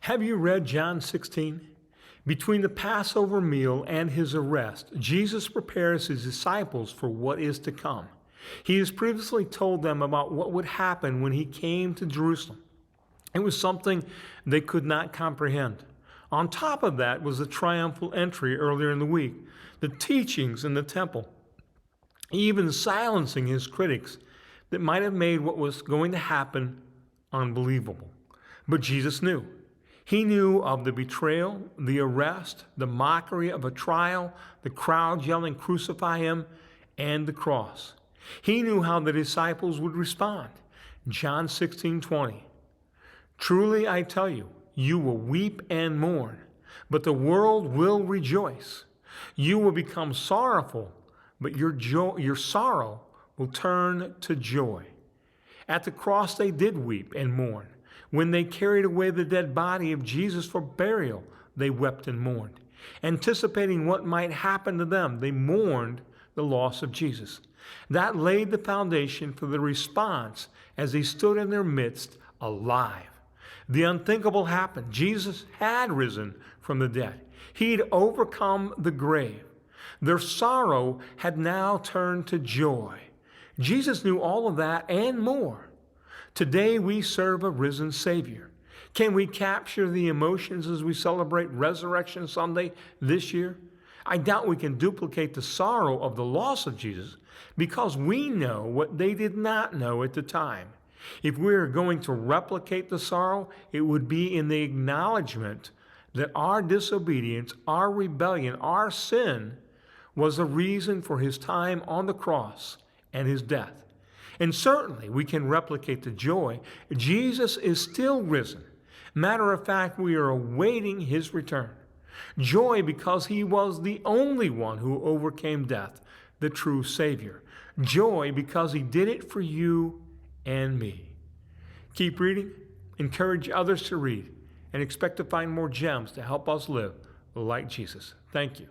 Have you read John 16? Between the Passover meal and his arrest, Jesus prepares his disciples for what is to come. He has previously told them about what would happen when he came to Jerusalem. It was something they could not comprehend. On top of that was the triumphal entry earlier in the week, the teachings in the temple, even silencing his critics that might have made what was going to happen unbelievable. But Jesus knew. He knew of the betrayal, the arrest, the mockery of a trial, the crowd yelling, "Crucify him," and the cross. He knew how the disciples would respond. John 16:20. Truly I tell you, you will weep and mourn, but the world will rejoice. You will become sorrowful, but your sorrow will turn to joy. At the cross they did weep and mourn. When they carried away the dead body of Jesus for burial, they wept and mourned. Anticipating what might happen to them, they mourned the loss of Jesus. That laid the foundation for the response as he stood in their midst alive. The unthinkable happened. Jesus had risen from the dead. He'd overcome the grave. Their sorrow had now turned to joy. Jesus knew all of that and more. Today we serve a risen Savior. Can we capture the emotions as we celebrate Resurrection Sunday this year? I doubt we can duplicate the sorrow of the loss of Jesus because we know what they did not know at the time. If we are going to replicate the sorrow, it would be in the acknowledgement that our disobedience, our rebellion, our sin was the reason for his time on the cross and his death. And certainly we can replicate the joy. Jesus is still risen. Matter of fact, we are awaiting his return. Joy because he was the only one who overcame death, the true Savior. Joy because he did it for you and me. Keep reading, encourage others to read, and expect to find more gems to help us live like Jesus. Thank you.